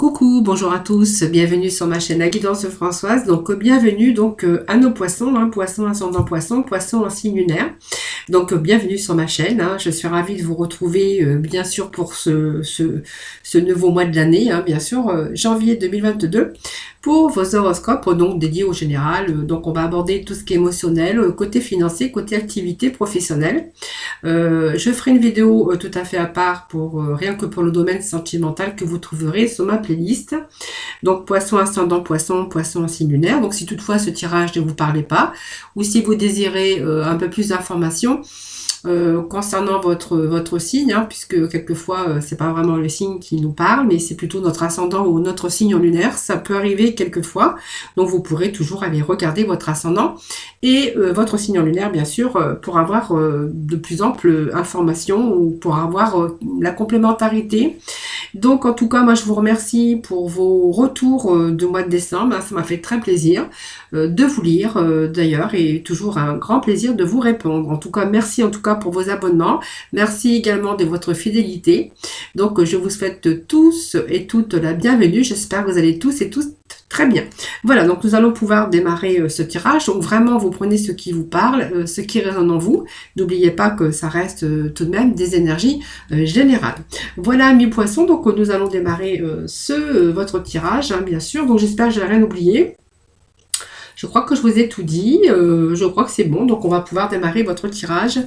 Coucou, bonjour à tous, bienvenue sur ma chaîne La Guidance Françoise. Donc bienvenue à nos poissons, poissons ascendant poisson, poissons en signe lunaire. Donc bienvenue sur ma chaîne, je suis ravie de vous retrouver bien sûr pour ce nouveau mois de l'année, bien sûr janvier 2022 pour vos horoscopes donc dédiés au général. Donc on va aborder tout ce qui est émotionnel, côté financier, côté activité professionnelle. Je ferai une vidéo tout à fait à part pour rien que pour le domaine sentimental que vous trouverez sur ma playlist. Donc poisson ascendant poisson, poisson en signe lunaire. Donc si toutefois ce tirage ne vous parlait pas ou si vous désirez un peu plus d'informations concernant votre signe, puisque quelquefois c'est pas vraiment le signe qui nous parle, mais c'est plutôt notre ascendant ou notre signe en lunaire, ça peut arriver quelquefois, donc vous pourrez toujours aller regarder votre ascendant et votre signe en lunaire bien sûr pour avoir de plus amples informations ou pour avoir la complémentarité. Donc en tout cas moi je vous remercie pour vos retours du mois de décembre, ça m'a fait très plaisir de vous lire d'ailleurs et toujours un grand plaisir de vous répondre. En tout cas merci pour vos abonnements, merci également de votre fidélité. Donc je vous souhaite tous et toutes la bienvenue, j'espère que vous allez tous et tous très bien. Voilà, donc nous allons pouvoir démarrer ce tirage. Donc vraiment, vous prenez ce qui vous parle, ce qui résonne en vous. N'oubliez pas que ça reste tout de même des énergies générales. Voilà, amis poissons, donc nous allons démarrer votre tirage, bien sûr. Donc j'espère que je n'ai rien oublié. Je crois que je vous ai tout dit, je crois que c'est bon, donc on va pouvoir démarrer votre tirage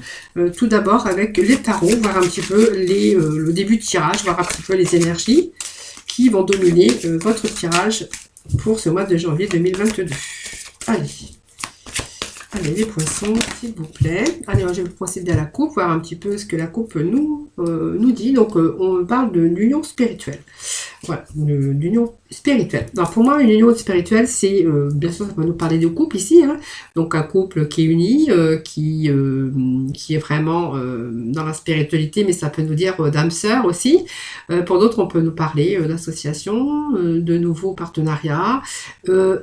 tout d'abord avec les tarots, voir un petit peu le début de tirage, voir un petit peu les énergies qui vont dominer votre tirage pour ce mois de janvier 2022. Allez les poissons, s'il vous plaît. Allez, je vais procéder à la coupe, voir un petit peu ce que la coupe nous dit. Donc, on parle de l'union spirituelle. Voilà, l'union spirituelle. Alors, pour moi, une union spirituelle, c'est, bien sûr, ça va nous parler de couple ici. Donc, un couple qui est uni, qui est vraiment dans la spiritualité, mais ça peut nous dire d'âme sœur aussi. Pour d'autres, on peut nous parler d'association, de nouveaux partenariats,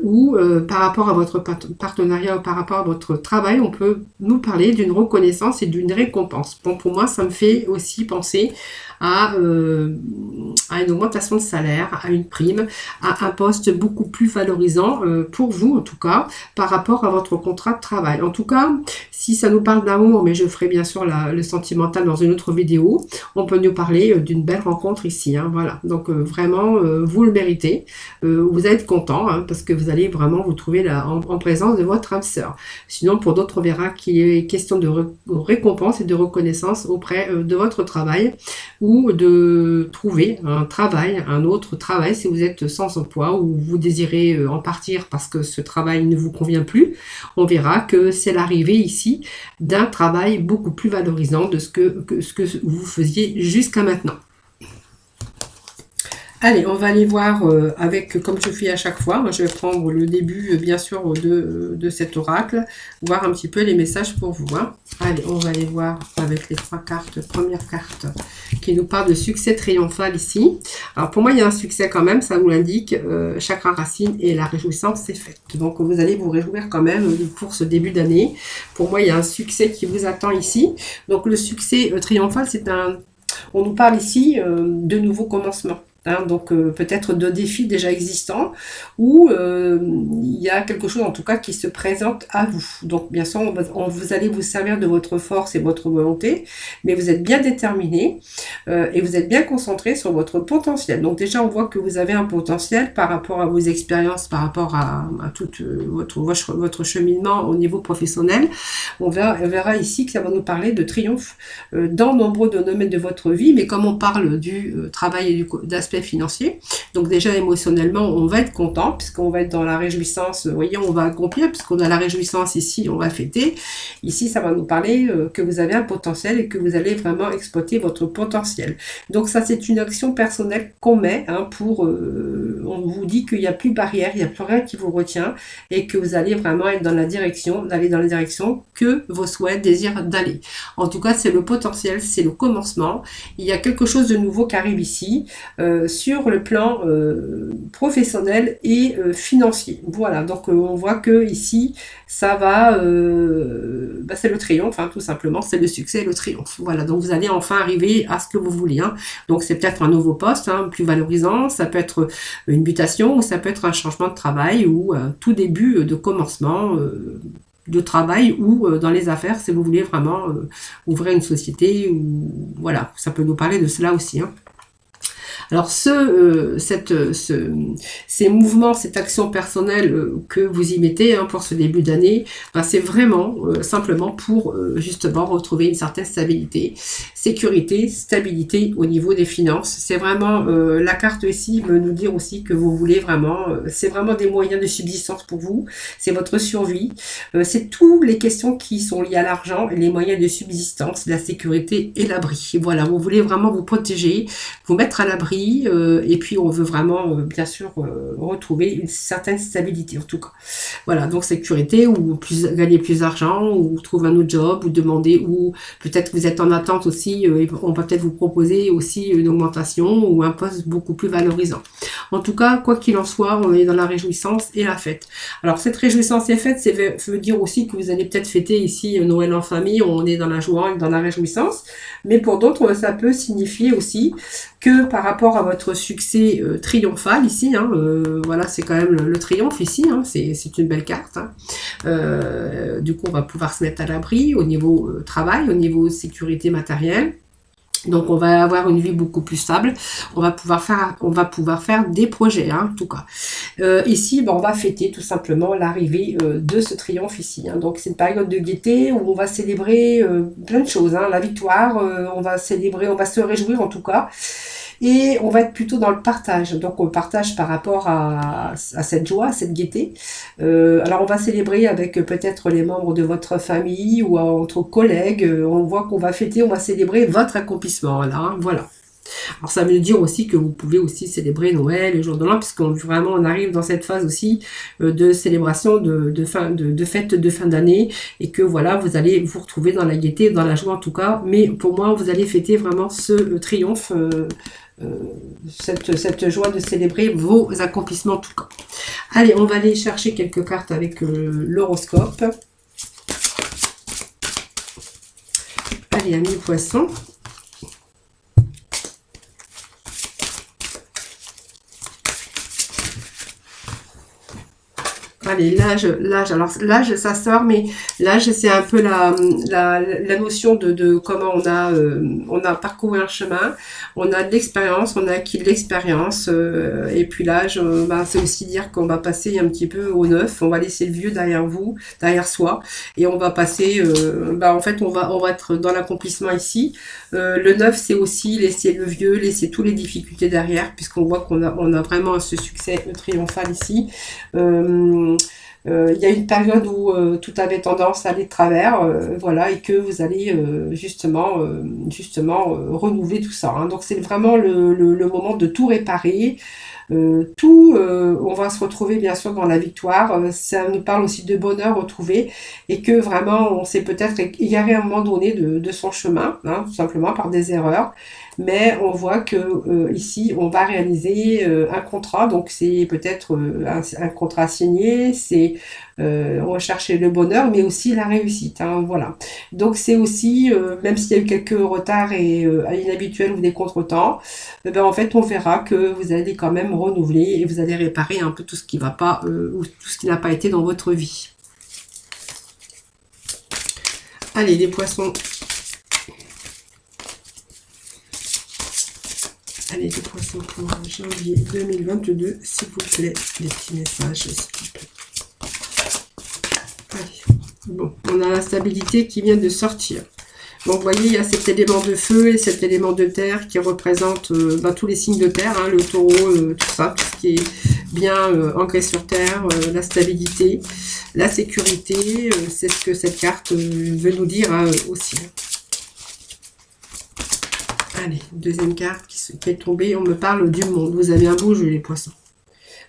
ou par rapport à votre partenariat ou par rapport à votre travail, on peut nous parler d'une reconnaissance et d'une récompense. Bon, pour moi, ça me fait aussi penser à une augmentation de salaire, à une prime, à un poste beaucoup plus valorisant pour vous en tout cas, par rapport à votre contrat de travail. En tout cas, si ça nous parle d'amour, mais je ferai bien sûr le sentimental dans une autre vidéo, on peut nous parler d'une belle rencontre ici. Voilà, donc vraiment, vous le méritez. Vous allez être content parce que vous allez vraiment vous trouver là, en présence de votre âme sœur. Sinon, pour d'autres, on verra qu'il est question de récompense et de reconnaissance auprès de votre travail ou de trouver un travail, un autre travail si vous êtes sans emploi ou vous désirez en partir parce que ce travail ne vous convient plus. On verra que c'est l'arrivée ici d'un travail beaucoup plus valorisant de ce que vous faisiez jusqu'à maintenant. Allez, on va aller voir avec, comme je fais à chaque fois, moi je vais prendre le début bien sûr de cet oracle, voir un petit peu les messages pour vous. Allez, on va aller voir avec les trois cartes, première carte qui nous parle de succès triomphal ici. Alors pour moi il y a un succès quand même, ça nous l'indique, chakra racine et la réjouissance c'est faite. Donc vous allez vous réjouir quand même pour ce début d'année. Pour moi il y a un succès qui vous attend ici. Donc le succès triomphal c'est on nous parle ici de nouveaux commencements. Donc peut-être de défis déjà existants ou il y a quelque chose en tout cas qui se présente à vous. Donc bien sûr vous allez vous servir de votre force et votre volonté, mais vous êtes bien déterminé et vous êtes bien concentré sur votre potentiel. Donc déjà on voit que vous avez un potentiel par rapport à vos expériences, par rapport à tout votre cheminement au niveau professionnel. On verra ici que ça va nous parler de triomphe dans nombreux domaines de votre vie, mais comme on parle du travail et d'aspect financier, donc déjà émotionnellement on va être content puisqu'on va être dans la réjouissance, vous voyez, on va accomplir puisqu'on a la réjouissance ici, on va fêter. Ici ça va nous parler que vous avez un potentiel et que vous allez vraiment exploiter votre potentiel. Donc ça c'est une action personnelle qu'on met pour on vous dit qu'il n'y a plus de barrière, il n'y a plus rien qui vous retient et que vous allez vraiment être dans la direction, d'aller dans la direction que vos souhaits désirent d'aller. En tout cas c'est le potentiel, c'est le commencement, il y a quelque chose de nouveau qui arrive ici. sur le plan professionnel et financier. Voilà, donc on voit que ici, ça va, c'est le triomphe, hein, tout simplement, c'est le succès et le triomphe. Voilà, donc vous allez enfin arriver à ce que vous voulez. Hein. Donc c'est peut-être un nouveau poste, hein, plus valorisant, ça peut être une mutation ou ça peut être un changement de travail ou tout début de commencement de travail ou dans les affaires si vous voulez vraiment ouvrir une société ou voilà, ça peut nous parler de cela aussi. Hein. Alors ces mouvements, cette action personnelle que vous y mettez hein, pour ce début d'année, c'est vraiment simplement pour justement retrouver une certaine stabilité, sécurité, stabilité au niveau des finances. C'est vraiment la carte ici veut nous dire aussi que vous voulez vraiment, c'est vraiment des moyens de subsistance pour vous, c'est votre survie, c'est toutes les questions qui sont liées à l'argent, les moyens de subsistance, la sécurité et l'abri. Voilà, vous voulez vraiment vous protéger, vous mettre à l'abri. Et puis on veut vraiment bien sûr retrouver une certaine stabilité en tout cas. Voilà, donc sécurité ou gagner plus d'argent ou trouver un autre job ou demander ou peut-être que vous êtes en attente aussi, on va peut-être vous proposer aussi une augmentation ou un poste beaucoup plus valorisant. En tout cas, quoi qu'il en soit, on est dans la réjouissance et la fête. Alors cette réjouissance et fête, ça veut dire aussi que vous allez peut-être fêter ici Noël en famille, on est dans la joie et dans la réjouissance, mais pour d'autres, ça peut signifier aussi que par rapport à votre succès triomphal ici, hein, voilà, c'est quand même le triomphe ici, hein, c'est une belle carte. Hein. Du coup, on va pouvoir se mettre à l'abri au niveau travail, au niveau sécurité matérielle. Donc on va avoir une vie beaucoup plus stable, on va pouvoir faire des projets, hein, en tout cas. Ici, on va fêter tout simplement l'arrivée de ce triomphe ici. Hein. Donc c'est une période de gaieté où on va célébrer plein de choses, hein. La victoire, on va célébrer, on va se réjouir en tout cas. Et on va être plutôt dans le partage. Donc on partage par rapport à cette joie, à cette gaieté. Alors on va célébrer avec peut-être les membres de votre famille ou entre collègues. On voit qu'on va fêter, on va célébrer votre accomplissement. Là, hein, voilà. Alors ça veut dire aussi que vous pouvez aussi célébrer Noël, le jour de l'an, puisqu'on vraiment on arrive dans cette phase aussi de célébration de fête de fin d'année, et que voilà, vous allez vous retrouver dans la gaieté, dans la joie en tout cas. Mais pour moi, vous allez fêter vraiment ce triomphe. Cette joie de célébrer vos accomplissements en tout cas. Allez, on va aller chercher quelques cartes avec l'horoscope. Allez, amis poissons. Allez, l'âge, alors l'âge ça sort, mais l'âge c'est un peu la notion de comment on a parcouru un chemin, on a de l'expérience, on a acquis de l'expérience, et puis l'âge, c'est aussi dire qu'on va passer un petit peu au neuf, on va laisser le vieux derrière soi, et on va passer, en fait on va être dans l'accomplissement ici. Le neuf c'est aussi laisser le vieux, laisser toutes les difficultés derrière, puisqu'on voit qu'on a vraiment ce succès triomphal ici. Il y a une période où tout avait tendance à aller de travers, voilà, et que vous allez justement renouveler tout ça. Hein. Donc c'est vraiment le moment de tout réparer. On va se retrouver bien sûr dans la victoire. Ça nous parle aussi de bonheur retrouvé, et que vraiment on s'est peut-être égaré à un moment donné de son chemin, hein, tout simplement par des erreurs. Mais on voit que ici on va réaliser un contrat, donc c'est peut-être un contrat signé, c'est on va chercher le bonheur, mais aussi la réussite, hein, voilà. Donc c'est aussi, même s'il y a eu quelques retards et inhabituels ou des contretemps, en fait on verra que vous allez quand même renouveler et vous allez réparer un peu tout ce qui va pas ou tout ce qui n'a pas été dans votre vie. Allez les poissons. Allez, les poissons pour janvier 2022, s'il vous plaît, des petits messages, s'il vous plaît. Allez, bon, on a la stabilité qui vient de sortir. Donc, vous voyez, il y a cet élément de feu et cet élément de terre qui représente tous les signes de terre, hein, le taureau, tout ça, tout ce qui est bien ancré sur terre, la stabilité, la sécurité, c'est ce que cette carte veut nous dire hein, aussi. Allez, deuxième carte qui est tombée, on me parle du monde. Vous avez un beau jeu, les poissons.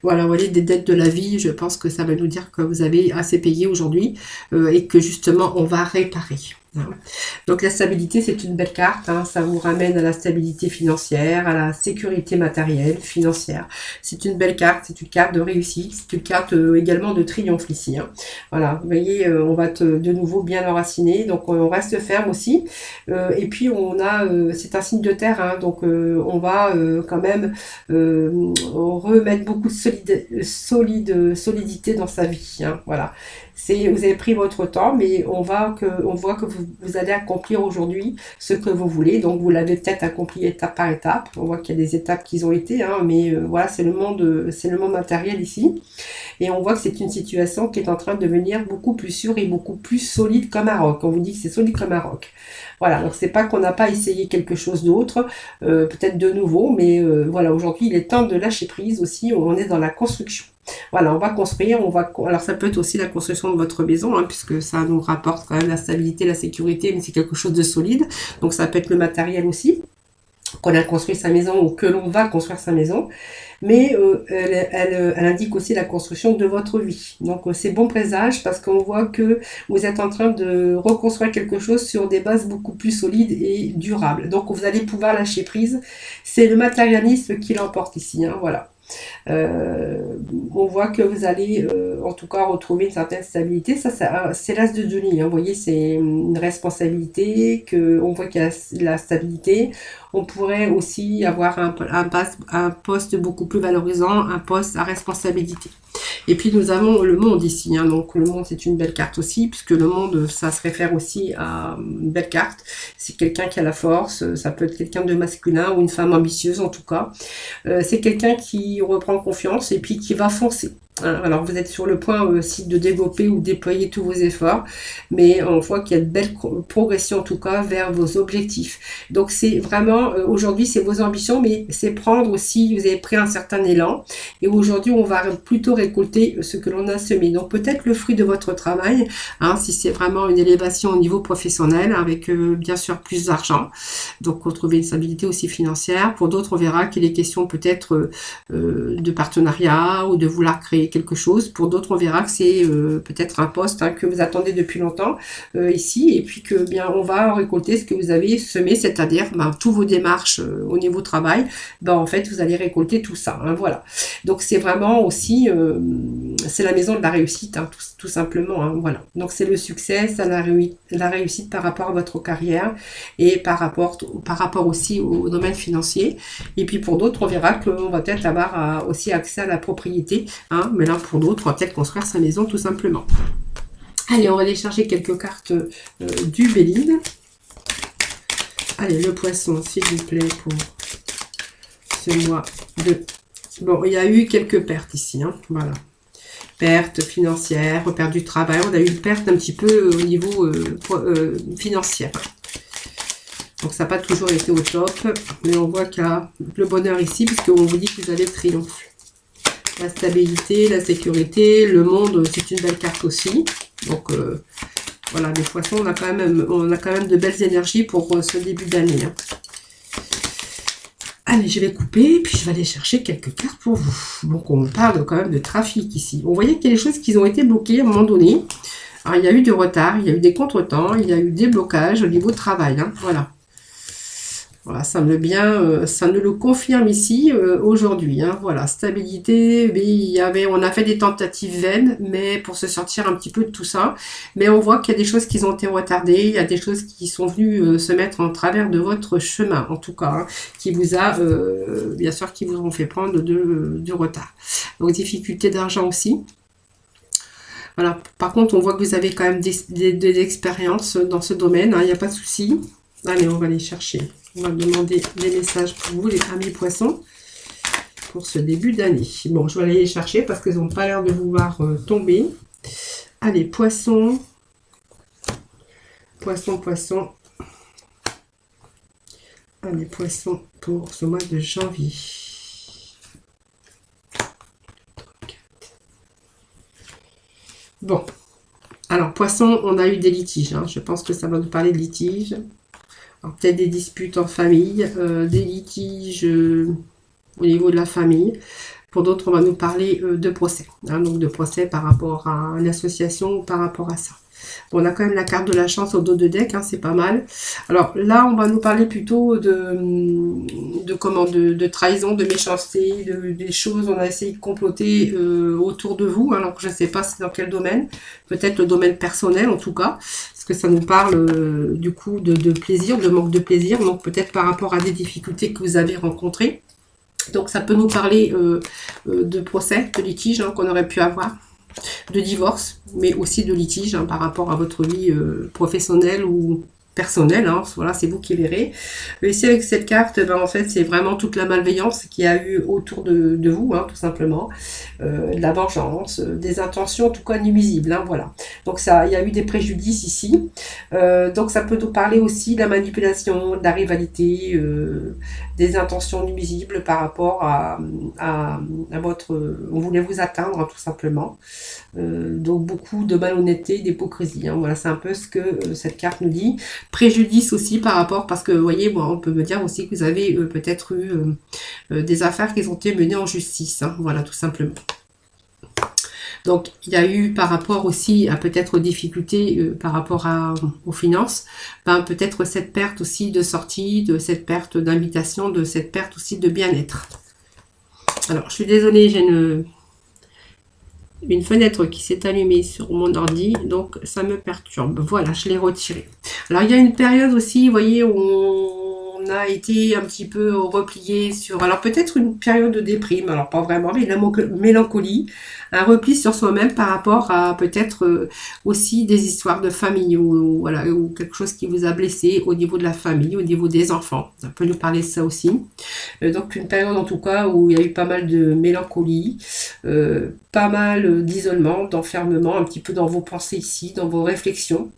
Voilà, vous voyez, des dettes de la vie, je pense que ça va nous dire que vous avez assez payé aujourd'hui et que justement, on va réparer. Hein. Donc la stabilité, c'est une belle carte, hein. Ça vous ramène à la stabilité financière, à la sécurité matérielle, financière. C'est une belle carte, c'est une carte de réussite, c'est une carte également de triomphe ici. Hein. Voilà, vous voyez, on va de nouveau bien enraciner, donc on reste ferme aussi. Et puis on a, c'est un signe de terre, hein, donc on va quand même remettre beaucoup de solidité dans sa vie. Hein. Voilà. Vous avez pris votre temps, mais on voit que vous allez accomplir aujourd'hui ce que vous voulez. Donc vous l'avez peut-être accompli étape par étape. On voit qu'il y a des étapes qui ont été, hein, mais voilà, c'est le monde matériel ici. Et on voit que c'est une situation qui est en train de devenir beaucoup plus sûre et beaucoup plus solide comme un roc. On vous dit que c'est solide comme un roc. Voilà, donc c'est pas qu'on n'a pas essayé quelque chose d'autre, peut-être de nouveau, mais voilà, aujourd'hui il est temps de lâcher prise aussi. On est dans la construction. Voilà, on va construire, alors ça peut être aussi la construction de votre maison, hein, puisque ça nous rapporte quand même la stabilité, la sécurité, mais c'est quelque chose de solide. Donc ça peut être le matériel aussi, qu'on a construit sa maison ou que l'on va construire sa maison. Mais elle indique aussi la construction de votre vie. Donc c'est bon présage parce qu'on voit que vous êtes en train de reconstruire quelque chose sur des bases beaucoup plus solides et durables. Donc vous allez pouvoir lâcher prise. C'est le matérialisme qui l'emporte ici, hein, voilà. On voit que vous allez en tout cas retrouver une certaine stabilité. Ça c'est l'as de Denis, hein. Vous voyez, c'est une responsabilité, on voit qu'il y a la stabilité. On pourrait aussi avoir un poste beaucoup plus valorisant, un poste à responsabilité. Et puis nous avons le monde ici, hein. Donc le monde, c'est une belle carte aussi, puisque le monde, ça se réfère aussi à une belle carte. C'est quelqu'un qui a la force, ça peut être quelqu'un de masculin ou une femme ambitieuse en tout cas. C'est quelqu'un qui reprend confiance et puis qui va foncer. Alors vous êtes sur le point aussi de développer ou déployer tous vos efforts, mais on voit qu'il y a de belles progressions en tout cas vers vos objectifs. Donc c'est vraiment, aujourd'hui c'est vos ambitions, mais c'est prendre aussi, vous avez pris un certain élan, et aujourd'hui on va plutôt récolter ce que l'on a semé. Donc peut-être le fruit de votre travail, hein, si c'est vraiment une élévation au niveau professionnel, avec bien sûr plus d'argent, donc retrouver une stabilité aussi financière. Pour d'autres on verra qu'il est question peut-être de partenariat ou de vouloir créer quelque chose. Pour d'autres, on verra que c'est peut-être un poste, hein, que vous attendez depuis longtemps ici, et puis que bien on va récolter ce que vous avez semé, c'est-à-dire tous vos démarches au niveau travail. En fait, vous allez récolter tout ça. Hein, voilà. Donc c'est vraiment aussi c'est la maison de la réussite, hein, tout simplement. Hein, voilà. Donc c'est le succès, c'est la réussite par rapport à votre carrière et par rapport aussi au domaine financier. Et puis pour d'autres, on verra qu'on va peut-être avoir aussi accès à la propriété. Hein, mais là, pour d'autres, on va peut-être construire sa maison tout simplement. Allez, on va aller chercher quelques cartes du Béline. Allez, le poisson, s'il vous plaît, pour ce mois de... Bon, il y a eu quelques pertes ici, hein, voilà. Pertes financières, perte du travail. On a eu une perte un petit peu au niveau financier. Donc ça n'a pas toujours été au top, mais on voit qu'il y a le bonheur ici, puisqu'on vous dit que vous allez triompher. La stabilité, la sécurité, le monde, c'est une belle carte aussi. Donc voilà, les poissons, on a quand même de belles énergies pour ce début d'année. Hein. Allez, je vais couper, puis je vais aller chercher quelques cartes pour vous. Donc on parle quand même de trafic ici. On voyait qu'il y a des choses qui ont été bloquées à un moment donné. Alors il y a eu du retard, il y a eu des contretemps, il y a eu des blocages au niveau de travail. Hein. Voilà. Voilà, ça me le confirme ici aujourd'hui. Hein, voilà, stabilité. Mais on a fait des tentatives vaines, mais pour se sortir un petit peu de tout ça. Mais on voit qu'il y a des choses qui ont été retardées, il y a des choses qui sont venues se mettre en travers de votre chemin, en tout cas, hein, qui vous a, bien sûr, qui vous ont fait prendre du retard. Donc difficulté d'argent aussi. Voilà. Par contre, on voit que vous avez quand même des expériences dans ce domaine. Hein, il n'y a pas de souci. Allez, on va aller chercher. On va demander des messages pour vous, les amis poissons, pour ce début d'année. Bon, je vais aller les chercher parce qu'ils n'ont pas l'air de vouloir tomber. Allez, poissons. Poissons. Allez, poissons pour ce mois de janvier. Bon. Alors, poissons, on a eu des litiges. Hein. Je pense que ça va nous parler de litiges. Peut-être des disputes en famille, des litiges au niveau de la famille. Pour d'autres, on va nous parler de procès. Hein, donc de procès par rapport à une association, par rapport à ça. Bon, on a quand même la carte de la chance au dos de deck, hein, c'est pas mal. Alors là, on va nous parler plutôt de trahison, de méchanceté, des choses, on a essayé de comploter autour de vous. Alors je ne sais pas c'est dans quel domaine, peut-être le domaine personnel en tout cas, parce que ça nous parle du coup de plaisir, de manque de plaisir, donc peut-être par rapport à des difficultés que vous avez rencontrées. Donc ça peut nous parler de procès, de litige hein, qu'on aurait pu avoir, de divorce, mais aussi de litige hein, par rapport à votre vie professionnelle ou personnelle. Hein, voilà, c'est vous qui verrez. Mais ici avec cette carte, ben, en fait, c'est vraiment toute la malveillance qu'il y a eu autour de vous, hein, tout simplement. De la vengeance, des intentions en tout cas nuisibles. Hein, voilà. Donc ça, il y a eu des préjudices ici. Donc ça peut nous parler aussi de la manipulation, de la rivalité, des intentions nuisibles par rapport à votre... on voulait vous atteindre, hein, tout simplement. Donc beaucoup de malhonnêteté, d'hypocrisie. Hein. Voilà, c'est un peu ce que cette carte nous dit. Préjudice aussi par rapport, parce que vous voyez, bon, on peut me dire aussi que vous avez peut-être eu des affaires qui ont été menées en justice. Hein. Voilà, tout simplement. Donc, il y a eu par rapport aussi à peut-être aux difficultés par rapport aux finances, ben, peut-être cette perte aussi de sortie, de cette perte d'invitation, de cette perte aussi de bien-être. Alors, je suis désolée, j'ai une fenêtre qui s'est allumée sur mon ordi, donc ça me perturbe. Voilà, je l'ai retiré. Alors, il y a une période aussi, vous voyez, où on a été un petit peu replié sur... Alors, peut-être une période de déprime, alors pas vraiment, mais la mélancolie, un repli sur soi-même par rapport à peut-être aussi des histoires de famille ou, voilà, ou quelque chose qui vous a blessé au niveau de la famille, au niveau des enfants. Ça peut nous parler de ça aussi. Donc, une période en tout cas où il y a eu pas mal de mélancolie, pas mal d'isolement, d'enfermement, un petit peu dans vos pensées ici, dans vos réflexions.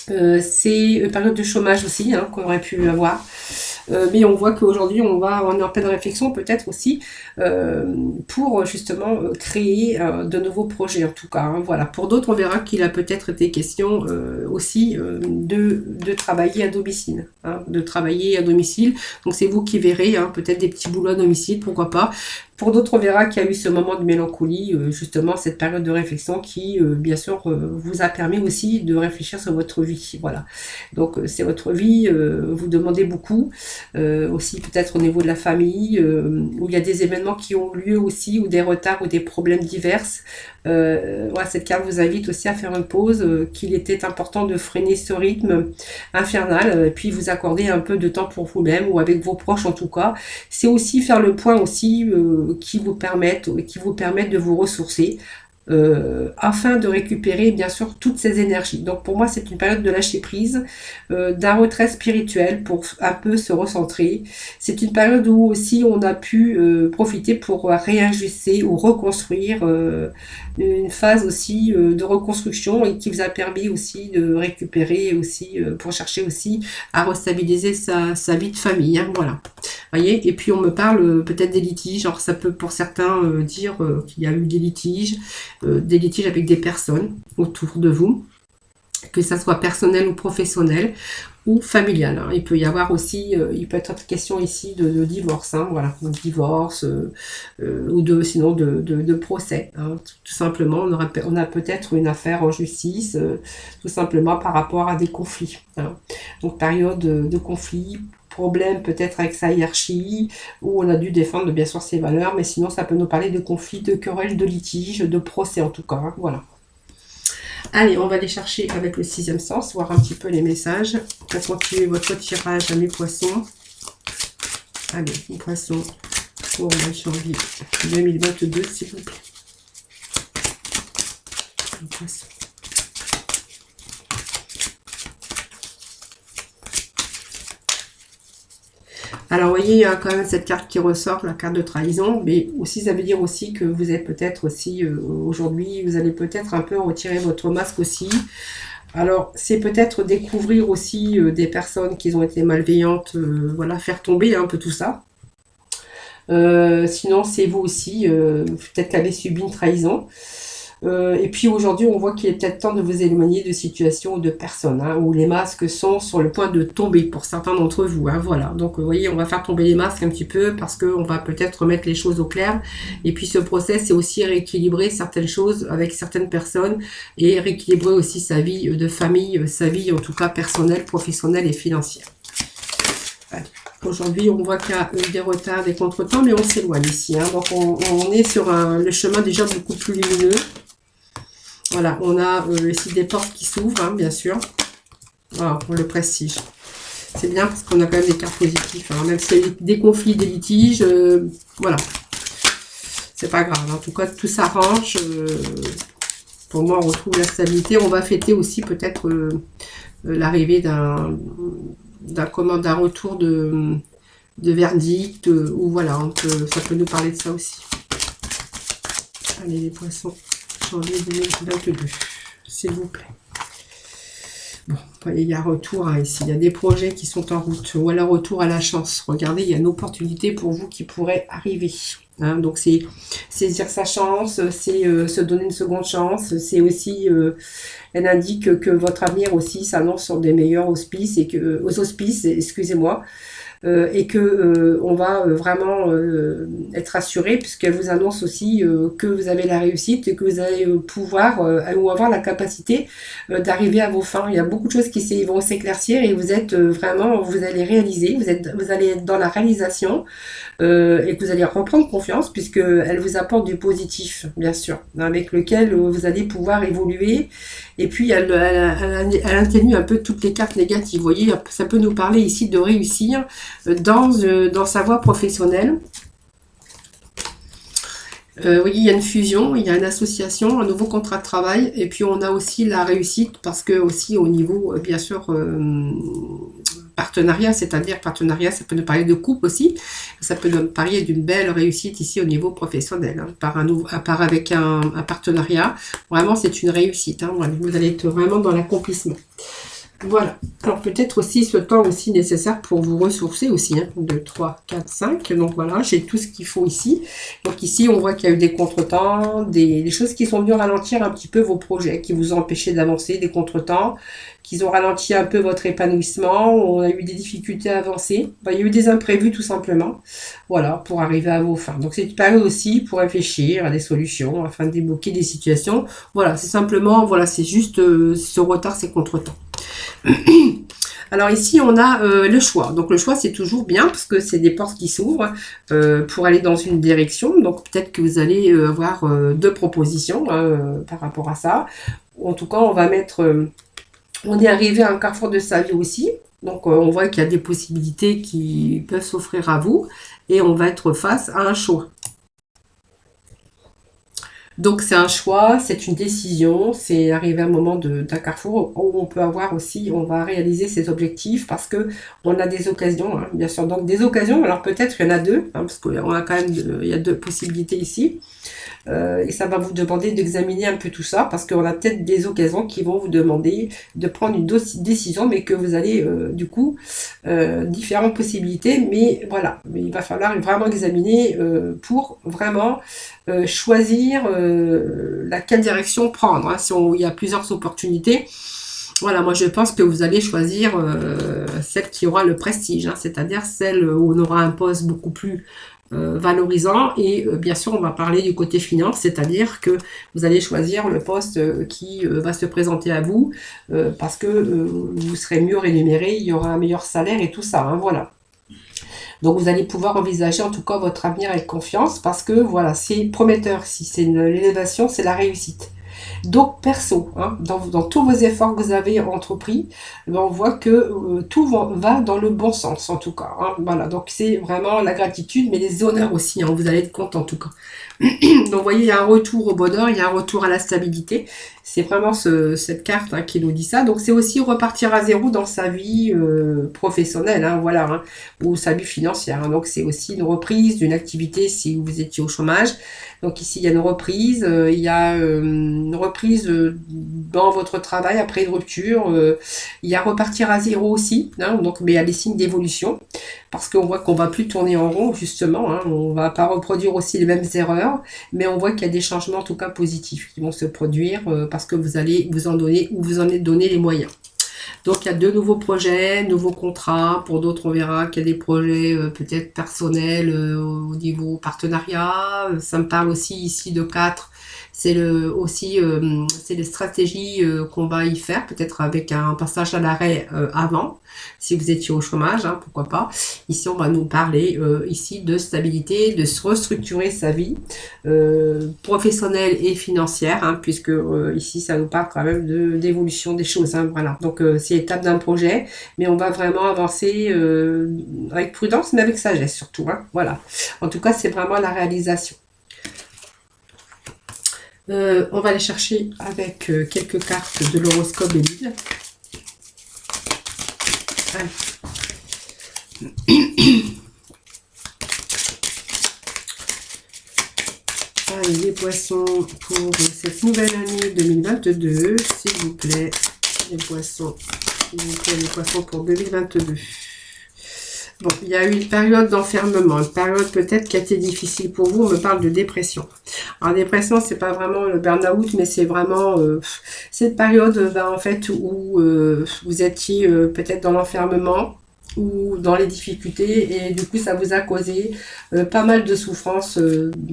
C'est une période de chômage aussi hein, qu'on aurait pu avoir. Mais on voit qu'aujourd'hui, on est en pleine réflexion peut-être aussi pour justement créer de nouveaux projets en tout cas. Hein, voilà. Pour d'autres, on verra qu'il a peut-être été question aussi de travailler à domicile. Hein, de travailler à domicile. Donc c'est vous qui verrez hein, peut-être des petits boulots à domicile, pourquoi pas. Pour d'autres, on verra qu'il y a eu ce moment de mélancolie, justement cette période de réflexion qui, bien sûr, vous a permis aussi de réfléchir sur votre vie. Voilà. Donc c'est votre vie, vous demandez beaucoup, aussi peut-être au niveau de la famille, où il y a des événements qui ont lieu aussi, ou des retards, ou des problèmes divers. Voilà, cette carte vous invite aussi à faire une pause, qu'il était important de freiner ce rythme infernal, et puis vous accorder un peu de temps pour vous-même, ou avec vos proches en tout cas. C'est aussi faire le point aussi qui vous permettent de vous ressourcer afin de récupérer bien sûr toutes ces énergies. Donc pour moi c'est une période de lâcher prise, d'un retrait spirituel pour un peu se recentrer. C'est une période où aussi on a pu profiter pour réajuster ou reconstruire une phase aussi de reconstruction et qui vous a permis aussi de récupérer aussi pour chercher aussi à restabiliser sa vie de famille. Hein, voilà. Voyez, et puis on me parle peut-être des litiges, genre ça peut pour certains dire qu'il y a eu des litiges avec des personnes autour de vous, que ça soit personnel ou professionnel ou familial. Hein. Il peut y avoir aussi, il peut être question ici de divorce, hein, voilà, de divorce ou sinon de procès. Hein. Tout simplement, on a peut-être une affaire en justice, tout simplement par rapport à des conflits. Hein. Donc période de conflit, problème peut-être avec sa hiérarchie, où on a dû défendre bien sûr ses valeurs, mais sinon ça peut nous parler de conflits, de querelles, de litiges, de procès en tout cas, hein, voilà. Allez, on va aller chercher avec le 6e sens, voir un petit peu les messages. On va continuer votre tirage à mes poissons. Allez, les poissons pour le mois de janvier 2022, s'il vous plaît. Les poissons. Alors, vous voyez, il y a quand même cette carte qui ressort, la carte de trahison, mais aussi, ça veut dire aussi que vous êtes peut-être aussi, aujourd'hui, vous allez peut-être un peu retirer votre masque aussi. Alors, c'est peut-être découvrir aussi des personnes qui ont été malveillantes, voilà, faire tomber un peu tout ça. Sinon, c'est vous aussi, peut-être qu'avez subi une trahison. Et puis aujourd'hui, on voit qu'il est peut-être temps de vous éloigner de situations ou de personnes, hein, où les masques sont sur le point de tomber pour certains d'entre vous. Hein, voilà. Donc vous voyez, on va faire tomber les masques un petit peu parce qu'on va peut-être remettre les choses au clair. Et puis ce process, c'est aussi rééquilibrer certaines choses avec certaines personnes et rééquilibrer aussi sa vie de famille, sa vie en tout cas personnelle, professionnelle et financière. Voilà. Aujourd'hui, on voit qu'il y a des retards, des contretemps, mais on s'éloigne ici. Hein. Donc, on est sur le chemin déjà beaucoup plus lumineux. Voilà, on a ici des portes qui s'ouvrent, hein, bien sûr. Voilà, pour le prestige. C'est bien parce qu'on a quand même des cartes positives. Hein. Même s'il y a des conflits, des litiges, voilà. C'est pas grave. En tout cas, tout s'arrange. Pour moi, on retrouve la stabilité. On va fêter aussi peut-être l'arrivée d'un retour de verdict, ou voilà, ça peut nous parler de ça aussi. Allez les poissons, janvier 2022, s'il vous plaît. Bon, il y a retour hein, ici, il y a des projets qui sont en route, ou alors retour à la chance. Regardez, il y a une opportunité pour vous qui pourrait arriver. Hein, donc c'est saisir sa chance, c'est se donner une seconde chance, c'est aussi, elle indique que votre avenir aussi s'annonce sur des meilleurs auspices, et que, aux auspices, excusez-moi, et que on va vraiment être assuré, puisqu'elle vous annonce aussi que vous avez la réussite et que vous allez pouvoir ou avoir la capacité d'arriver à vos fins. Il y a beaucoup de choses qui vont s'éclaircir et vous êtes vraiment, vous allez réaliser, vous allez être dans la réalisation et que vous allez reprendre confiance, puisqu'elle vous apporte du positif, bien sûr, avec lequel vous allez pouvoir évoluer. Et puis elle atténue un peu toutes les cartes négatives. Vous voyez, ça peut nous parler ici de réussir dans sa voie professionnelle. Oui, il y a une fusion, il y a une association, un nouveau contrat de travail, et puis on a aussi la réussite, parce que aussi au niveau, bien sûr, partenariat, c'est-à-dire partenariat, ça peut nous parler de couple aussi, ça peut nous parler d'une belle réussite ici au niveau professionnel, hein, avec un partenariat, vraiment c'est une réussite, hein, voilà, vous allez être vraiment dans l'accomplissement. Voilà, alors peut-être aussi ce temps aussi nécessaire pour vous ressourcer aussi, hein. 2, 3, 4, 5, donc voilà, j'ai tout ce qu'il faut ici. Donc ici, on voit qu'il y a eu des contretemps, des choses qui sont venues ralentir un petit peu vos projets, qui vous ont empêché d'avancer, des contretemps, qui ont ralenti un peu votre épanouissement, on a eu des difficultés à avancer, il y a eu des imprévus tout simplement, voilà, pour arriver à vos fins. Donc c'est une période aussi pour réfléchir à des solutions, afin de débloquer des situations, voilà, c'est simplement, voilà, c'est juste ce retard, ces contretemps. Alors ici on a le choix, donc le choix c'est toujours bien parce que c'est des portes qui s'ouvrent pour aller dans une direction, donc peut-être que vous allez avoir deux propositions par rapport à ça. En tout cas on va mettre, on est arrivé à un carrefour de sa vie aussi, donc on voit qu'il y a des possibilités qui peuvent s'offrir à vous et on va être face à un choix. Donc c'est un choix, c'est une décision, c'est arriver à un moment d'un carrefour où on peut avoir aussi, on va réaliser ses objectifs parce que on a des occasions, hein, bien sûr. Donc des occasions, alors peut-être il y en a deux, hein, parce qu'on a quand même, il y a deux possibilités ici. Et ça va vous demander d'examiner un peu tout ça parce qu'on a peut-être des occasions qui vont vous demander de prendre une décision, mais que vous allez du coup différentes possibilités, mais voilà, mais il va falloir vraiment examiner pour vraiment choisir laquelle direction prendre, hein, si il y a plusieurs opportunités. Voilà, moi je pense que vous allez choisir celle qui aura le prestige, hein, c'est-à-dire celle où on aura un poste beaucoup plus valorisant et bien sûr on va parler du côté finance, c'est-à-dire que vous allez choisir le poste qui va se présenter à vous parce que vous serez mieux rémunéré, il y aura un meilleur salaire et tout ça, hein, voilà. Donc vous allez pouvoir envisager en tout cas votre avenir avec confiance parce que voilà, c'est prometteur, si c'est l'élévation, c'est la réussite. Donc perso, hein, dans tous vos efforts que vous avez entrepris, on voit que tout va dans le bon sens en tout cas. Hein, voilà, donc c'est vraiment la gratitude, mais les honneurs aussi, hein, vous allez être content en tout cas. Donc vous voyez, il y a un retour au bonheur, il y a un retour à la stabilité. C'est vraiment cette carte hein, qui nous dit ça. Donc c'est aussi repartir à zéro dans sa vie professionnelle, hein, voilà, hein, ou sa vie financière. Hein. Donc c'est aussi une reprise d'une activité si vous étiez au chômage. Donc ici il y a une reprise, il y a une reprise dans votre travail après une rupture. Il y a repartir à zéro aussi, hein, donc mais il y a des signes d'évolution parce qu'on voit qu'on va plus tourner en rond justement. Hein, on va pas reproduire aussi les mêmes erreurs, mais on voit qu'il y a des changements en tout cas positifs qui vont se produire parce que vous allez vous en donner ou vous en êtes donné les moyens. Donc il y a de nouveaux projets, nouveaux contrats. Pour d'autres, on verra qu'il y a des projets peut-être personnels au niveau partenariat. Ça me parle aussi ici de 4. C'est aussi c'est les stratégies qu'on va y faire, peut-être avec un passage à l'arrêt avant, si vous étiez au chômage, hein, pourquoi pas. Ici, on va nous parler ici de stabilité, de se restructurer sa vie professionnelle et financière, hein, puisque ici, ça nous parle quand même d'évolution des choses. Hein, voilà. Donc, c'est l'étape d'un projet, mais on va vraiment avancer avec prudence, mais avec sagesse surtout. Hein, voilà. En tout cas, c'est vraiment la réalisation. On va aller chercher avec quelques cartes de l'horoscope Bénil. Allez, les poissons pour cette nouvelle année 2022, s'il vous plaît. Les poissons, s'il vous plaît, les poissons pour 2022. Bon, il y a eu une période d'enfermement, une période peut-être qui a été difficile pour vous. On me parle de dépression. Alors, dépression, c'est pas vraiment le burn-out, mais c'est vraiment cette période en fait où vous étiez peut-être dans l'enfermement ou dans les difficultés et du coup ça vous a causé pas mal de souffrance,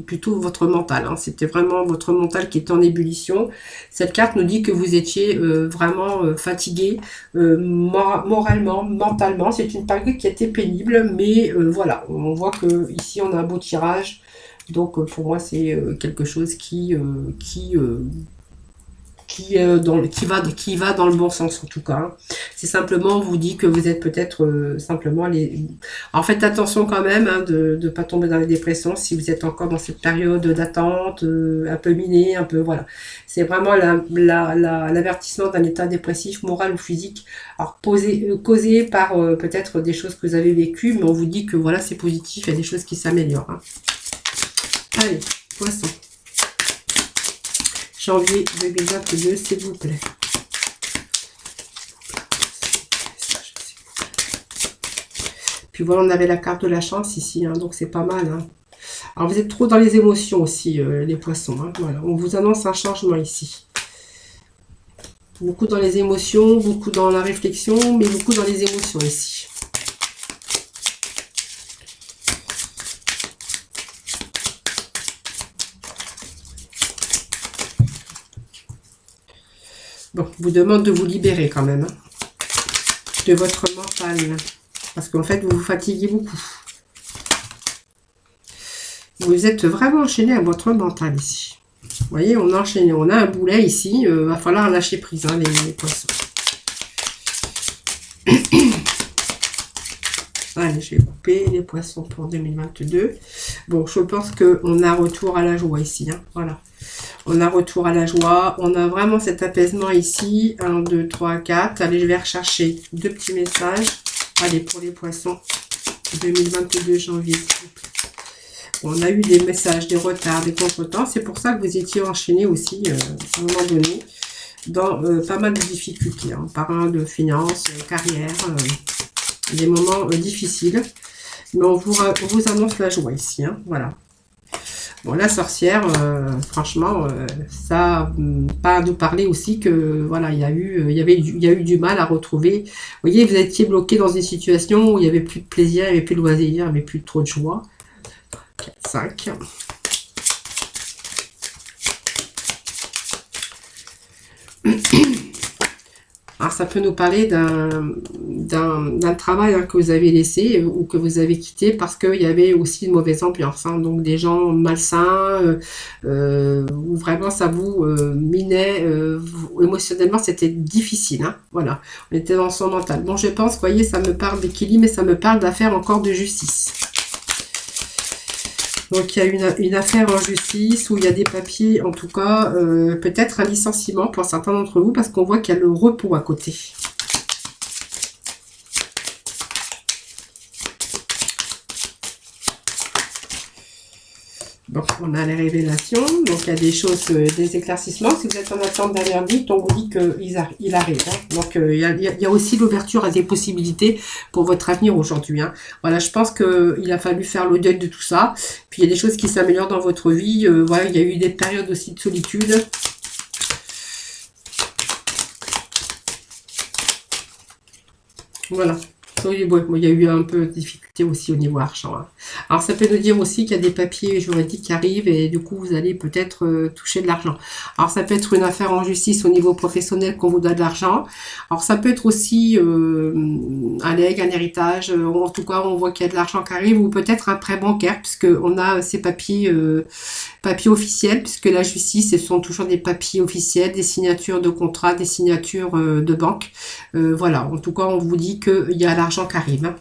plutôt votre mental. Hein. C'était vraiment votre mental qui était en ébullition. Cette carte nous dit que vous étiez vraiment fatigué moralement, mentalement. C'est une période qui a été pénible, mais voilà, on voit que ici on a un beau tirage. Donc pour moi c'est quelque chose qui va dans le bon sens en tout cas. C'est simplement, on vous dit que vous êtes peut-être simplement les... Alors faites attention quand même hein, de ne pas tomber dans les dépressions si vous êtes encore dans cette période d'attente, un peu minée, un peu voilà. C'est vraiment l'avertissement d'un état dépressif, moral ou physique. Alors causé par peut-être des choses que vous avez vécues, mais on vous dit que voilà, c'est positif, il y a des choses qui s'améliorent. Hein. Allez, poisson. Janvier 2022, s'il vous plaît. Puis voilà, on avait la carte de la chance ici, hein, donc c'est pas mal. Hein. Alors vous êtes trop dans les émotions aussi, les poissons. Hein, voilà, on vous annonce un changement ici. Beaucoup dans les émotions, beaucoup dans la réflexion, mais beaucoup dans les émotions ici. Bon, vous demande de vous libérer quand même, hein, de votre mental, parce qu'en fait, vous vous fatiguez beaucoup. Vous êtes vraiment enchaîné à votre mental ici. Vous voyez, on a enchaîné, on a un boulet ici, va falloir lâcher prise, hein, les poissons. Allez, je vais couper les poissons pour 2022. Bon, je pense qu'on a retour à la joie ici, hein, voilà. On a retour à la joie. On a vraiment cet apaisement ici. 1, 2, 3, 4. Allez, je vais rechercher 2 petits messages. Allez, pour les poissons. 2022 janvier. On a eu des messages, des retards, des contretemps. C'est pour ça que vous étiez enchaînés aussi, à un moment donné, dans pas mal de difficultés. Hein, par de finances, carrière, des moments difficiles. Mais on vous annonce la joie ici. Hein, voilà. Bon, la sorcière, franchement, ça pas à nous parler aussi que voilà, il y a eu du mal à retrouver. Vous voyez, vous étiez bloqué dans une situation où il n'y avait plus de plaisir, il n'y avait plus de loisir, il n'y avait plus trop de joie. 4, 5. Alors, ça peut nous parler d'un travail hein, que vous avez laissé ou que vous avez quitté parce qu'il y avait aussi une mauvaise ambiance. Hein, donc, des gens malsains, où vraiment ça vous minait émotionnellement, c'était difficile. Hein, voilà, on était dans son mental. Bon, je pense, vous voyez, ça me parle d'équilibre, mais ça me parle d'affaires encore de justice. Donc, il y a une affaire en justice où il y a des papiers, en tout cas, peut-être un licenciement pour certains d'entre vous, parce qu'on voit qu'il y a le repos à côté. Bon, on a les révélations, donc il y a des choses, des éclaircissements. Si vous êtes en attente d'un verdict, on vous dit qu'il arrive. Hein. Donc il y a aussi l'ouverture à des possibilités pour votre avenir aujourd'hui. Hein. Voilà, je pense qu'il a fallu faire le deuil de tout ça. Puis il y a des choses qui s'améliorent dans votre vie. Voilà, il y a eu des périodes aussi de solitude. Voilà. Oui, bon, il y a eu un peu de difficulté aussi au niveau argent. Hein. Alors, ça peut nous dire aussi qu'il y a des papiers juridiques qui arrivent et du coup, vous allez peut-être toucher de l'argent. Alors, ça peut être une affaire en justice au niveau professionnel qu'on vous donne de l'argent. Alors, ça peut être aussi un legs, un héritage. En tout cas, on voit qu'il y a de l'argent qui arrive ou peut-être un prêt bancaire puisqu'on a ces papiers, papiers officiels puisque la justice, ce sont toujours des papiers officiels, des signatures de contrat, des signatures de banque. Voilà, en tout cas, on vous dit qu'il y a l'argent qui arrive. Hein.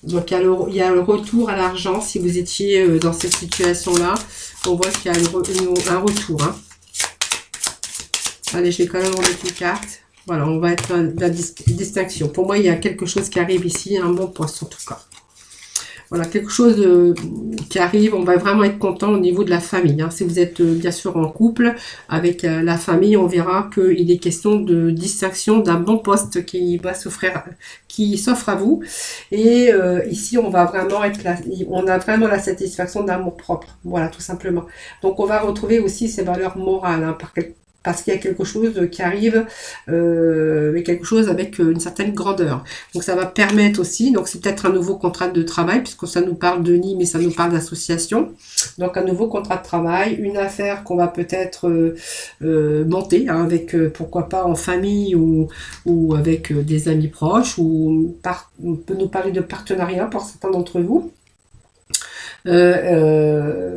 Donc, il y a le retour à l'argent. Si vous étiez dans cette situation-là, on voit qu'il y a un retour. Hein. Allez, je vais quand même enlever une carte. Voilà, on va être dans la distinction. Pour moi, il y a quelque chose qui arrive ici, un bon poisson en tout cas. Voilà, quelque chose qui arrive, on va vraiment être content au niveau de la famille. Hein. Si vous êtes bien sûr en couple avec la famille, on verra qu'il est question de distinction d'un bon poste qui va qui s'offre à vous. Et ici, on va vraiment être là, on a vraiment la satisfaction d'amour propre. Voilà, tout simplement. Donc, on va retrouver aussi ces valeurs morales, hein, parce qu'il y a quelque chose qui arrive, mais quelque chose avec une certaine grandeur. Donc ça va permettre aussi, donc c'est peut-être un nouveau contrat de travail, puisque ça nous parle de nid, mais ça nous parle d'association. Donc un nouveau contrat de travail, une affaire qu'on va peut-être monter, hein, avec pourquoi pas en famille ou avec des amis proches, ou on peut nous parler de partenariat pour certains d'entre vous.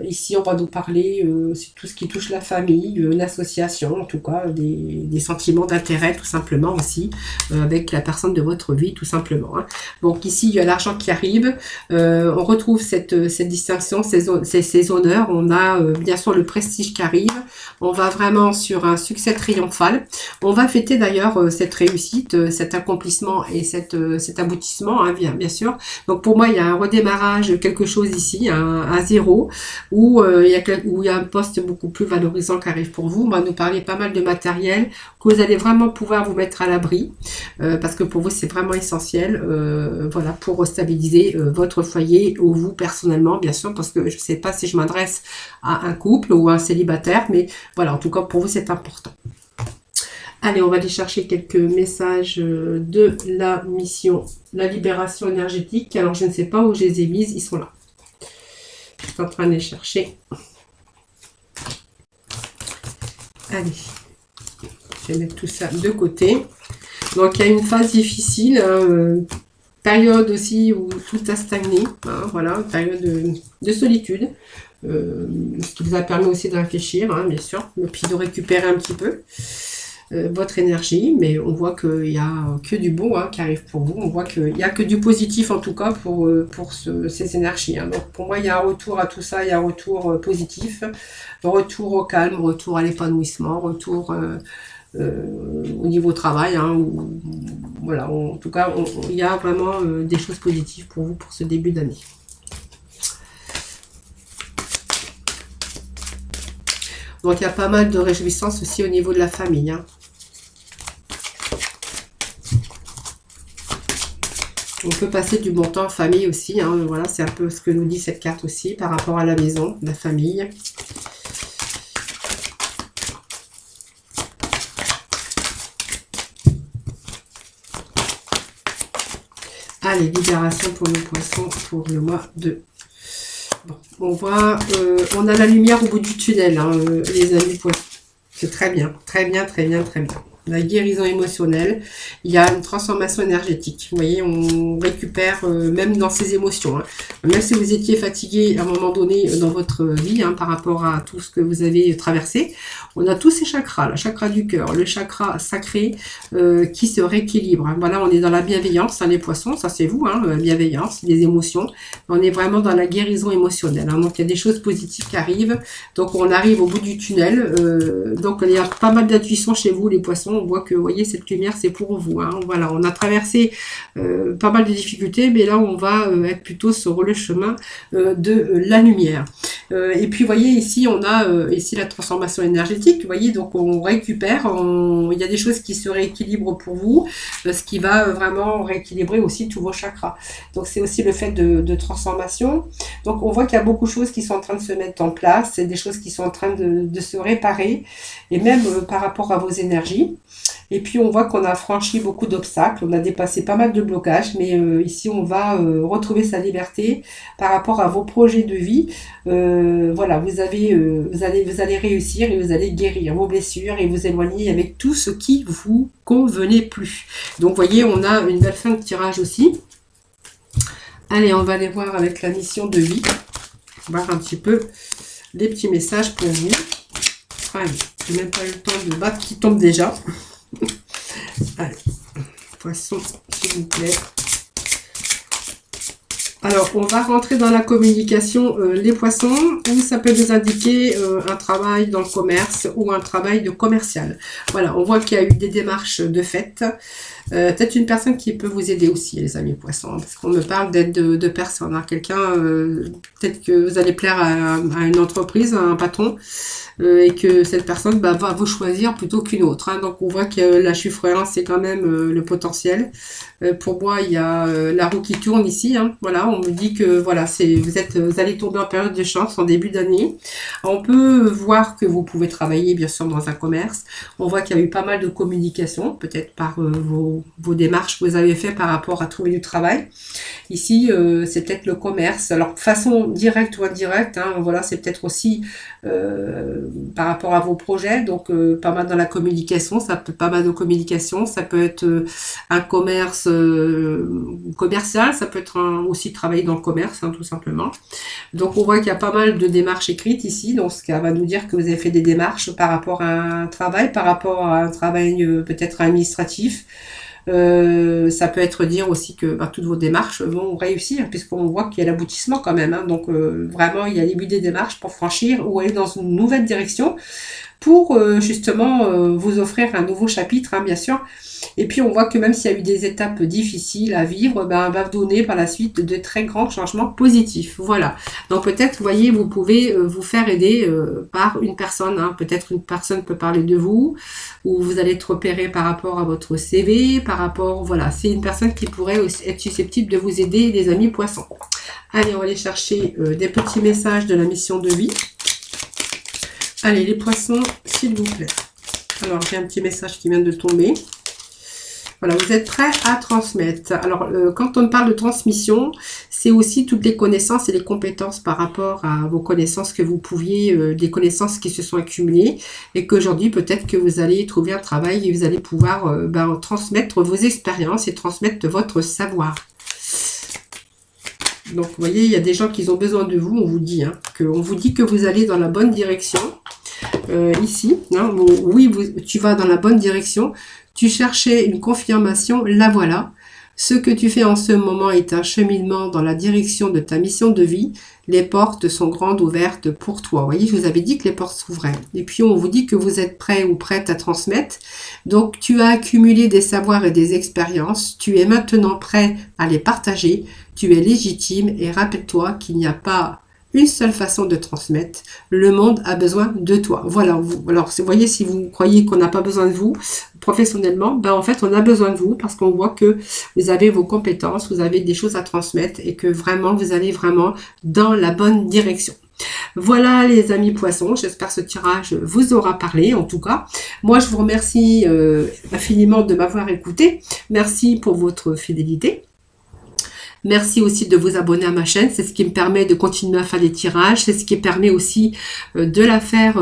Ici, on va nous parler, c'est tout ce qui touche la famille, une association, en tout cas, des sentiments d'intérêt, tout simplement aussi, avec la personne de votre vie, tout simplement. Hein. Donc ici, il y a l'argent qui arrive. On retrouve cette distinction, ces honneurs. On a bien sûr le prestige qui arrive. On va vraiment sur un succès triomphal. On va fêter d'ailleurs cette réussite, cet accomplissement et cet aboutissement, hein, bien sûr. Donc pour moi, il y a un redémarrage, quelque chose ici, à zéro, où il y a un poste beaucoup plus valorisant qui arrive pour vous. On va nous parler pas mal de matériel que vous allez vraiment pouvoir vous mettre à l'abri, parce que pour vous, c'est vraiment essentiel, voilà, pour stabiliser votre foyer ou vous personnellement, bien sûr, parce que je ne sais pas si je m'adresse à un couple ou à un célibataire, mais voilà, en tout cas, pour vous, c'est important. Allez, on va aller chercher quelques messages de la mission, la libération énergétique. Alors, je ne sais pas où je les ai mises, ils sont là. Je suis en train de les chercher. Allez, je vais mettre tout ça de côté. Donc, il y a une phase difficile, période aussi où tout a stagné. Hein, voilà, période de solitude. Ce qui vous a permis aussi de réfléchir, hein, bien sûr, et puis de récupérer un petit peu votre énergie, mais on voit qu'il n'y a que du bon, hein, qui arrive pour vous. On voit qu'il n'y a que du positif en tout cas pour ces énergies. Hein. Donc pour moi, il y a un retour à tout ça, il y a un retour positif, retour au calme, retour à l'épanouissement, retour au niveau travail. Hein, voilà, en tout cas, il y a vraiment des choses positives pour vous pour ce début d'année. Donc il y a pas mal de réjouissances aussi au niveau de la famille. Hein. On peut passer du bon temps en famille aussi. Hein. Voilà, c'est un peu ce que nous dit cette carte aussi par rapport à la maison, la famille. Allez, libération pour le poisson pour le mois de... Bon, on voit, on a la lumière au bout du tunnel, hein, les amis poissons. C'est très bien, très bien, très bien, très bien. la guérison émotionnelle, il y a une transformation énergétique. Vous voyez, on récupère même dans ses émotions. Hein. Même si vous étiez fatigué à un moment donné dans votre vie par rapport à tout ce que vous avez traversé, on a tous ces chakras, le chakra du cœur, le chakra sacré qui se rééquilibre. Hein. Voilà, on est dans la bienveillance, les poissons, ça c'est vous, la bienveillance, les émotions. On est vraiment dans la guérison émotionnelle. Hein. Donc il y a des choses positives qui arrivent. Donc on arrive au bout du tunnel. Donc il y a pas mal d'intuition chez vous, les poissons. On voit que, vous voyez, cette lumière, c'est pour vous. Hein. Voilà, on a traversé pas mal de difficultés, mais là, on va être plutôt sur le chemin de la lumière. Et puis, vous voyez, ici, on a ici la transformation énergétique. Vous voyez, donc on récupère. Il y a des choses qui se rééquilibrent pour vous, ce qui va vraiment rééquilibrer aussi tous vos chakras. Donc, c'est aussi le fait de transformation. Donc, on voit qu'il y a beaucoup de choses qui sont en train de se mettre en place. C'est des choses qui sont en train de se réparer. Et même par rapport à vos énergies. Et puis on voit qu'on a franchi beaucoup d'obstacles, on a dépassé pas mal de blocages, mais ici on va retrouver sa liberté par rapport à vos projets de vie. Voilà, vous allez réussir et vous allez guérir vos blessures et vous éloigner avec tout ce qui vous convenait plus. Donc vous voyez, on a une belle fin de tirage aussi. Allez, on va aller voir avec la mission de vie, voir un petit peu les petits messages pour vous. Allez, j'ai même pas eu le temps de battre qui tombe déjà. Allez, poisson, s'il vous plaît. Alors, on va rentrer dans la communication, les poissons, où ça peut nous indiquer un travail dans le commerce ou un travail de commercial. Voilà, on voit qu'il y a eu des démarches de fait. Peut-être une personne qui peut vous aider aussi, les amis poissons, parce qu'on me parle d'aide de personnes. Hein. Quelqu'un, peut-être que vous allez plaire à une entreprise, à un patron, et que cette personne va vous choisir plutôt qu'une autre. Hein. Donc, on voit que la chiffre 1, c'est quand même le potentiel. Pour moi, il y a la roue qui tourne ici. Hein. Voilà, on me dit que voilà, vous allez tomber en période de chance en début d'année. On peut voir que vous pouvez travailler, bien sûr, dans un commerce. On voit qu'il y a eu pas mal de communication, peut-être par vos démarches que vous avez fait par rapport à trouver du travail. Ici, c'est peut-être le commerce. Alors, de façon directe ou indirecte, hein, voilà, c'est peut-être aussi par rapport à vos projets. Donc, pas mal dans la communication, pas mal de communication. Ça peut être un commerce commercial, ça peut être aussi travailler dans le commerce, hein, tout simplement. Donc, on voit qu'il y a pas mal de démarches écrites ici. Donc, ce qui va nous dire que vous avez fait des démarches par rapport à un travail, par rapport à un travail peut-être administratif. Ça peut être dire aussi que toutes vos démarches vont réussir puisqu'on voit qu'il y a l'aboutissement quand même. Hein. Donc vraiment, il y a le début des démarches pour franchir ou aller dans une nouvelle direction pour justement vous offrir un nouveau chapitre, hein, bien sûr. Et puis on voit que même s'il y a eu des étapes difficiles à vivre, va donner par la suite de très grands changements positifs. Voilà. Donc peut-être, vous voyez, vous pouvez vous faire aider par une personne. Hein. Peut-être une personne peut parler de vous, ou vous allez être repéré par rapport à votre CV, par rapport, voilà, c'est une personne qui pourrait aussi être susceptible de vous aider, les amis poissons. Allez, on va aller chercher des petits messages de la mission de vie. Allez, les poissons, s'il vous plaît. Alors, j'ai un petit message qui vient de tomber. Voilà, vous êtes prêts à transmettre. Alors, quand on parle de transmission, c'est aussi toutes les connaissances et les compétences par rapport à vos connaissances que vous pouviez, des connaissances qui se sont accumulées et qu'aujourd'hui, peut-être que vous allez trouver un travail et vous allez pouvoir transmettre vos expériences et transmettre votre savoir. Donc, vous voyez, il y a des gens qui ont besoin de vous, on vous dit, hein, on vous dit que vous allez dans la bonne direction. Ici, hein, oui, tu vas dans la bonne direction. Tu cherchais une confirmation, la voilà. Ce que tu fais en ce moment est un cheminement dans la direction de ta mission de vie. Les portes sont grandes ouvertes pour toi. Vous voyez, je vous avais dit que les portes s'ouvraient. Et puis, on vous dit que vous êtes prêt ou prête à transmettre. Donc, tu as accumulé des savoirs et des expériences. Tu es maintenant prêt à les partager. Tu es légitime et rappelle-toi qu'il n'y a pas une seule façon de transmettre. Le monde a besoin de toi. Voilà. Alors, vous voyez, si vous croyez qu'on n'a pas besoin de vous professionnellement, en fait, on a besoin de vous parce qu'on voit que vous avez vos compétences, vous avez des choses à transmettre et que vraiment, vous allez vraiment dans la bonne direction. Voilà les amis poissons, j'espère que ce tirage vous aura parlé en tout cas. Moi, je vous remercie infiniment de m'avoir écouté. Merci pour votre fidélité. Merci aussi de vous abonner à ma chaîne, c'est ce qui me permet de continuer à faire des tirages, c'est ce qui permet aussi de la faire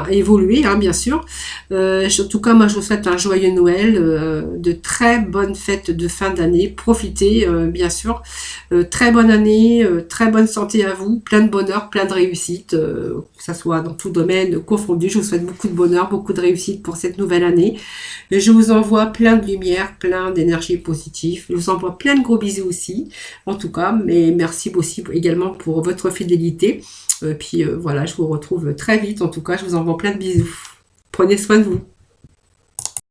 évoluer, hein, bien sûr. En tout cas, moi je vous souhaite un joyeux Noël, de très bonnes fêtes de fin d'année, profitez bien sûr, très bonne année, très bonne santé à vous, plein de bonheur, plein de réussite, que ça soit dans tout domaine confondu. Je vous souhaite beaucoup de bonheur, beaucoup de réussite pour cette nouvelle année. Et je vous envoie plein de lumière, plein d'énergie positive. Je vous envoie plein de gros bisous aussi, en tout cas. Mais merci aussi également pour votre fidélité. Puis voilà, je vous retrouve très vite. En tout cas, je vous envoie plein de bisous. Prenez soin de vous.